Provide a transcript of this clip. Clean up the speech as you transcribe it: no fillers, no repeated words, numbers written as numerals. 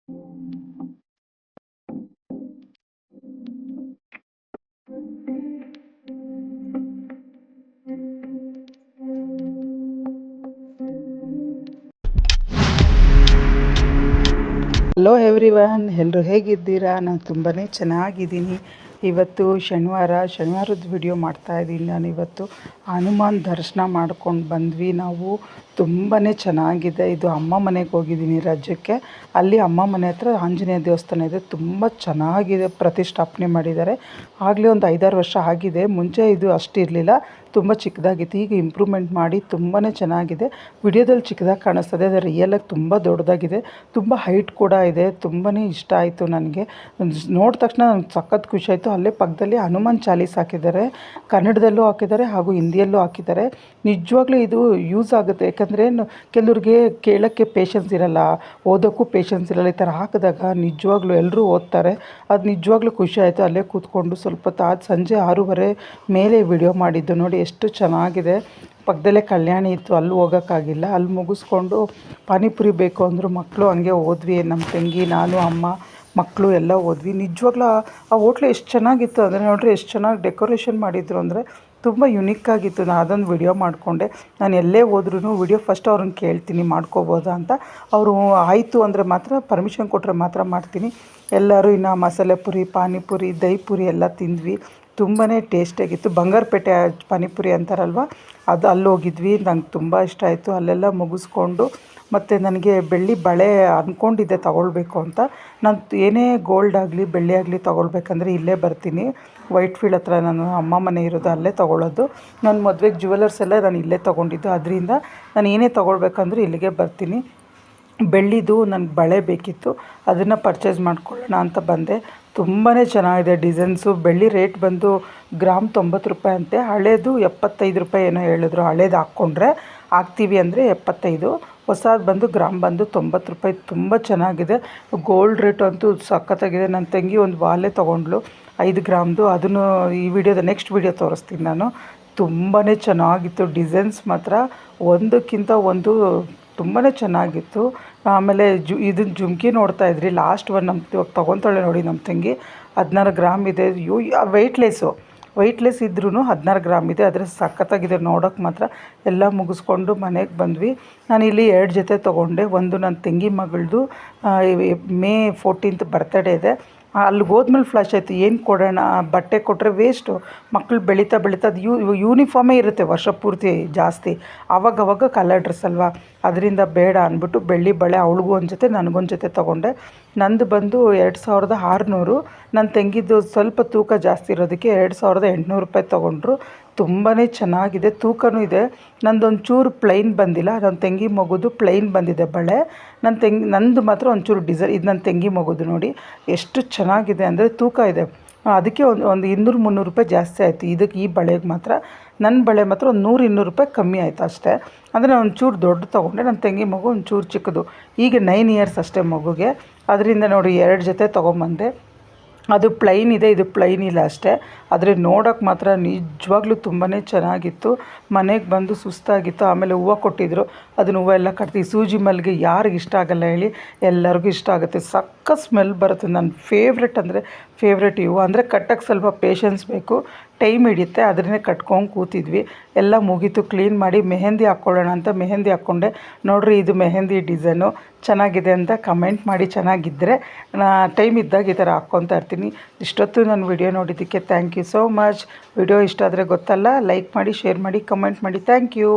Hello everyone, ಎಲ್ಲರೂ ಹೇಗಿದ್ದೀರಾ? ನಾನು ತುಂಬಾ ಚೆನ್ನಾಗಿದ್ದೀನಿ. ಇವತ್ತು ಶನಿವಾರದ ವಿಡಿಯೋ ಮಾಡ್ತಾಯಿದ್ದೀನಿ. ನಾನಿವತ್ತು ಹನುಮಾನ್ ದರ್ಶನ ಮಾಡ್ಕೊಂಡು ಬಂದ್ವಿ ನಾವು. ತುಂಬಾ ಚೆನ್ನಾಗಿದೆ. ಇದು ಅಮ್ಮ ಮನೆಗೆ ಹೋಗಿದ್ದೀನಿ ರಜಕ್ಕೆ. ಅಲ್ಲಿ ಅಮ್ಮ ಮನೆ ಹತ್ರ ಆಂಜನೇಯ ದೇವಸ್ಥಾನ ಇದೆ. ತುಂಬ ಚೆನ್ನಾಗಿದೆ, ಪ್ರತಿಷ್ಠಾಪನೆ ಮಾಡಿದ್ದಾರೆ. ಆಗಲೇ ಒಂದು 5-6 ವರ್ಷ ಆಗಿದೆ. ಮುಂಚೆ ಇದು ಅಷ್ಟಿರಲಿಲ್ಲ, ತುಂಬ ಚಿಕ್ಕದಾಗಿತ್ತು. ಈಗ ಇಂಪ್ರೂವ್ಮೆಂಟ್ ಮಾಡಿ ತುಂಬಾ ಚೆನ್ನಾಗಿದೆ. ವಿಡಿಯೋದಲ್ಲಿ ಚಿಕ್ಕದಾಗಿ ಕಾಣಿಸ್ತದೆ, ಅದು ರಿಯಲಾಗಿ ತುಂಬ ದೊಡ್ಡದಾಗಿದೆ. ತುಂಬ ಹೈಟ್ ಕೂಡ ಇದೆ. ತುಂಬಾ ಇಷ್ಟ ಆಯಿತು ನನಗೆ. ನೋಡಿದ ತಕ್ಷಣ ನನಗೆ ಸಖತ್ ಖುಷಿ ಆಯಿತು. ಅಲ್ಲೇ ಪಕ್ಕದಲ್ಲಿ ಹನುಮಾನ್ ಚಾಲೀಸ್ ಹಾಕಿದ್ದಾರೆ, ಕನ್ನಡದಲ್ಲೂ ಹಾಕಿದ್ದಾರೆ ಹಾಗೂ ಹಿಂದಿಯಲ್ಲೂ ಹಾಕಿದ್ದಾರೆ. ನಿಜವಾಗ್ಲೂ ಇದು ಯೂಸ್ ಆಗುತ್ತೆ. ಯಾಕಂದರೆ ಕೆಲವ್ರಿಗೆ ಕೇಳೋಕ್ಕೆ ಪೇಷನ್ಸ್ ಇರಲ್ಲ, ಓದೋಕ್ಕೂ ಪೇಷನ್ಸ್ ಇರಲ್ಲ. ಈ ಥರ ಹಾಕಿದಾಗ ನಿಜವಾಗ್ಲೂ ಎಲ್ಲರೂ ಓದ್ತಾರೆ. ಅದು ನಿಜವಾಗ್ಲೂ ಖುಷಿ ಆಯಿತು. ಅಲ್ಲೇ ಕೂತ್ಕೊಂಡು ಸ್ವಲ್ಪ ಹೊತ್ತು ಸಂಜೆ 6:30 ಮೇಲೆ ವಿಡಿಯೋ ಮಾಡಿದ್ದು. ನೋಡಿ ಎಷ್ಟು ಚೆನ್ನಾಗಿದೆ. ಪಕ್ಕದಲ್ಲೇ ಕಲ್ಯಾಣಿ ಇತ್ತು, ಅಲ್ಲಿ ಹೋಗೋಕ್ಕಾಗಿಲ್ಲ. ಅಲ್ಲಿ ಮುಗಿಸ್ಕೊಂಡು ಪಾನಿಪುರಿ ಬೇಕು ಅಂದರು ಮಕ್ಕಳು. ಹಂಗೆ ಹೋದ್ವಿ, ನಮ್ಮ ತಂಗಿ, ನಾನು, ಅಮ್ಮ, ಮಕ್ಕಳು ಎಲ್ಲ ಹೋದ್ವಿ. ನಿಜವಾಗ್ಲೂ ಆ ಹೋಟ್ಲು ಎಷ್ಟು ಚೆನ್ನಾಗಿತ್ತು ಅಂದರೆ, ನೋಡ್ರಿ ಎಷ್ಟು ಚೆನ್ನಾಗಿ ಡೆಕೋರೇಷನ್ ಮಾಡಿದ್ರು ಅಂದರೆ ತುಂಬ ಯುನಿಕ್ಕಾಗಿತ್ತು. ನಾನು ಅದೊಂದು ವಿಡಿಯೋ ಮಾಡಿಕೊಂಡೆ. ನಾನು ಎಲ್ಲೇ ಹೋದ್ರೂ ವಿಡಿಯೋ ಫಸ್ಟ್ ಅವ್ರನ್ನ ಕೇಳ್ತೀನಿ ಮಾಡ್ಕೋಬೋದಾ ಅಂತ. ಅವರು ಆಯಿತು ಅಂದರೆ ಮಾತ್ರ, ಪರ್ಮಿಷನ್ ಕೊಟ್ಟರೆ ಮಾತ್ರ ಮಾಡ್ತೀನಿ. ಎಲ್ಲರೂ ಇನ್ನು ಮಸಾಲೆ ಪುರಿ, ಪಾನಿಪುರಿ, ದಹಿ ಪುರಿ ಎಲ್ಲ ತಿಂದ್ವಿ. ತುಂಬಾ ಟೇಸ್ಟಿಯಾಗಿತ್ತು. ಬಂಗಾರಪೇಟೆ ಪಾನಿಪುರಿ ಅಂತಾರಲ್ವ, ಅದು ಅಲ್ಲಿ ಹೋಗಿದ್ವಿ. ನಂಗೆ ತುಂಬ ಇಷ್ಟ ಆಯಿತು. ಅಲ್ಲೆಲ್ಲ ಮುಗಿಸ್ಕೊಂಡು ಮತ್ತು ನನಗೆ ಬೆಳ್ಳಿ ಬಳೆ ಅಂದ್ಕೊಂಡಿದ್ದೆ ತಗೊಳ್ಬೇಕು ಅಂತ. ನಾನು ಏನೇ ಗೋಲ್ಡ್ ಆಗಲಿ ಬೆಳ್ಳಿ ಆಗಲಿ ತೊಗೊಳ್ಬೇಕಂದ್ರೆ ಇಲ್ಲೇ ಬರ್ತೀನಿ. ವೈಟ್ ಫೀಲ್ಡ್ ಹತ್ರ ನಾನು ಅಮ್ಮ ಮನೆ ಇರೋದು, ಅಲ್ಲೇ ತೊಗೊಳ್ಳೋದು. ನನ್ನ ಮದುವೆಗೆ ಜ್ಯುವೆಲರ್ಸ್ ಎಲ್ಲ ನಾನು ಇಲ್ಲೇ ತೊಗೊಂಡಿದ್ದು. ಅದರಿಂದ ನಾನು ಏನೇ ತೊಗೊಳ್ಬೇಕಂದ್ರೂ ಇಲ್ಲಿಗೆ ಬರ್ತೀನಿ. ಬೆಳ್ಳಿದು ನನಗೆ ಬಳೆ ಬೇಕಿತ್ತು, ಅದನ್ನು ಪರ್ಚೇಸ್ ಮಾಡ್ಕೊಳ್ಳೋಣ ಅಂತ ಬಂದೆ. ತುಂಬಾ ಚೆನ್ನಾಗಿದೆ ಡಿಸೈನ್ಸು. ಬೆಳ್ಳಿ ರೇಟ್ ಬಂದು ಗ್ರಾಮ್ 90 ರೂಪಾಯಿ ಅಂತೆ. ಹಳೇದು 75 ರೂಪಾಯಿ ಏನೋ ಹೇಳಿದ್ರು. ಹಳೇದು ಹಾಕ್ಕೊಂಡ್ರೆ ಹಾಕ್ತೀವಿ ಅಂದರೆ 75, ಹೊಸದು ಬಂದು ಗ್ರಾಮ್ ಬಂದು 90 ರೂಪಾಯಿ. ತುಂಬ ಚೆನ್ನಾಗಿದೆ. ಗೋಲ್ಡ್ ರೇಟ್ ಅಂತೂ ಸಖತ್ತಾಗಿದೆ. ನನ್ನ ತಂಗಿ ಒಂದು ವಾಲೆ ತೊಗೊಂಡ್ಳು 5 ಗ್ರಾಮ್ದು. ಅದನ್ನು ಈ ವಿಡಿಯೋದ ನೆಕ್ಸ್ಟ್ ವಿಡಿಯೋ ತೋರಿಸ್ತೀನಿ ನಾನು. ತುಂಬಾ ಚೆನ್ನಾಗಿತ್ತು. ಡಿಸೈನ್ಸ್ ಮಾತ್ರ ಒಂದಕ್ಕಿಂತ ಒಂದು ತುಂಬಾ ಚೆನ್ನಾಗಿತ್ತು. ಆಮೇಲೆ ಇದನ್ನು ಜುಮ್ಕಿ ನೋಡ್ತಾಯಿದ್ರಿ, ಲಾಸ್ಟ್ ಒನ್ ನಮ್ಮ ಇವಾಗ ತೊಗೊತಾಳೆ ನೋಡಿ ನಮ್ಮ ತಂಗಿ. 16 ಗ್ರಾಮ್ ಇದೆ. ವೆಯ್ಟ್ಲೆಸ್ ಇದ್ರೂ 16 ಗ್ರಾಮ್ ಇದೆ. ಆದರೆ ಸಖತ್ತಾಗಿದೆ ನೋಡೋಕ್ಕೆ ಮಾತ್ರ. ಎಲ್ಲ ಮುಗಿಸ್ಕೊಂಡು ಮನೆಗೆ ಬಂದ್ವಿ. ನಾನಿಲ್ಲಿ 2 ಜೊತೆ ತೊಗೊಂಡೆ. ಒಂದು ನನ್ನ ತಂಗಿ ಮಗಳದು ಮೇ 14th ಬರ್ತಡೇ ಇದೆ. ಅಲ್ಲಿಗೆ ಹೋದ್ಮೇಲೆ ಫ್ಲಾಶ್ ಆಯಿತು, ಏನು ಕೊಡೋಣ, ಬಟ್ಟೆ ಕೊಟ್ಟರೆ ವೇಸ್ಟು. ಮಕ್ಕಳು ಬೆಳೀತಾ ಅದು ಯೂನಿಫಾರ್ಮೇ ಇರುತ್ತೆ ವರ್ಷ ಪೂರ್ತಿ ಜಾಸ್ತಿ. ಆವಾಗವಾಗ ಕಲರ್ ಡ್ರೆಸ್ ಅಲ್ವಾ, ಅದರಿಂದ ಬೇಡ ಅಂದ್ಬಿಟ್ಟು ಬೆಳ್ಳಿ ಬಳೆ ಅವಳಿಗೂ ಒಂದು ಜೊತೆ ನನಗೊಂದು ಜೊತೆ ತೊಗೊಂಡೆ. ನಂದು ಬಂದು 2600. ನನ್ನ ತಂಗಿದ್ದು ಸ್ವಲ್ಪ ತೂಕ ಜಾಸ್ತಿ ಇರೋದಕ್ಕೆ 2800 ರೂಪಾಯಿ ತೊಗೊಂಡ್ರು. ತುಂಬಾ ಚೆನ್ನಾಗಿದೆ, ತೂಕನೂ ಇದೆ. ನಂದೊಂಚೂರು ಪ್ಲೈನ್ ಬಂದಿಲ್ಲ, ನನ್ನ ತಂಗಿ ಮಗುದು ಪ್ಲೈನ್ ಬಂದಿದೆ ಬಳೆ. ನಂದು ಮಾತ್ರ ಒಂಚೂರು ಡಿಸೈನ್. ಇದು ನನ್ನ ತಂಗಿ ಮಗುದು ನೋಡಿ ಎಷ್ಟು ಚೆನ್ನಾಗಿದೆ ಅಂದರೆ, ತೂಕ ಇದೆ. ಅದಕ್ಕೆ ಒಂದು 200-300 ರೂಪಾಯಿ ಜಾಸ್ತಿ ಆಯಿತು ಇದಕ್ಕೆ. ಈ ಬಳೆಗೆ ಮಾತ್ರ, ನನ್ನ ಬಳೆ ಮಾತ್ರ ಒಂದು 100-200 ರೂಪಾಯಿ ಕಮ್ಮಿ ಆಯಿತು ಅಷ್ಟೇ. ಅಂದರೆ ನಾನು ಒಂಚೂರು ದೊಡ್ಡ ತೊಗೊಂಡೆ. ನನ್ನ ತಂಗಿ ಮಗು ಒಂಚೂರು ಚಿಕ್ಕದು. ಈಗ 9 ಇಯರ್ಸ್ ಅಷ್ಟೇ ಮಗುಗೆ. ಅದರಿಂದ ನೋಡಿ 2 ಜೊತೆ ತೊಗೊಂಬಂದೆ. ಅದು ಪ್ಲೈನ್ ಇದೆ, ಇದು ಪ್ಲೈನ್ ಇಲ್ಲ ಅಷ್ಟೇ. ಆದರೆ ನೋಡೋಕ್ಕೆ ಮಾತ್ರ ನಿಜವಾಗ್ಲೂ ತುಂಬಾ ಚೆನ್ನಾಗಿತ್ತು. ಮನೆಗೆ ಬಂದು ಸುಸ್ತಾಗಿತ್ತು. ಆಮೇಲೆ ಹೂವು ಕೊಟ್ಟಿದ್ದರು, ಅದನ್ನು ಹೂವು ಎಲ್ಲ ಕಟ್ತೀವಿ. ಸೂಜಿ ಮಲ್ಲಿಗೆ ಯಾರಿಗೆ ಇಷ್ಟ ಆಗಲ್ಲ ಹೇಳಿ, ಎಲ್ಲರಿಗೂ ಇಷ್ಟ ಆಗುತ್ತೆ. ಸಖತ್ ಸ್ಮೆಲ್ ಬರುತ್ತೆ. ನನ್ನ ಫೇವ್ರೆಟ್ ಇವು. ಅಂದರೆ ಕಟ್ಟೋಕ್ಕೆ ಸ್ವಲ್ಪ ಪೇಷನ್ಸ್ ಬೇಕು, ಟೈಮ್ ಹಿಡಿಯುತ್ತೆ. ಅದನ್ನೇ ಕಟ್ಕೊಂಡು ಕೂತಿದ್ವಿ. ಎಲ್ಲ ಮುಗೀತು. ಕ್ಲೀನ್ ಮಾಡಿ ಮೆಹಂದಿ ಹಾಕ್ಕೊಳ್ಳೋಣ ಅಂತ ಮೆಹಂದಿ ಹಾಕ್ಕೊಂಡೆ. ನೋಡಿರಿ, ಇದು ಮೆಹಂದಿ ಡಿಸೈನು ಚೆನ್ನಾಗಿದೆ ಅಂತ ಕಮೆಂಟ್ ಮಾಡಿ. ಚೆನ್ನಾಗಿದ್ದರೆ ಟೈಮ್ ಇದ್ದಾಗ ಈ ಥರ ಹಾಕ್ಕೊತಾ ಇರ್ತೀನಿ. ಇಷ್ಟೊತ್ತು ನನ್ನ ವಿಡಿಯೋ ನೋಡಿದ್ದಕ್ಕೆ thank you so much. Video ಇಷ್ಟ ಆದರೆ ಗೊತ್ತಲ್ಲ, ಲೈಕ್ ಮಾಡಿ, ಶೇರ್ ಮಾಡಿ, ಕಮೆಂಟ್ ಮಾಡಿ. Thank you.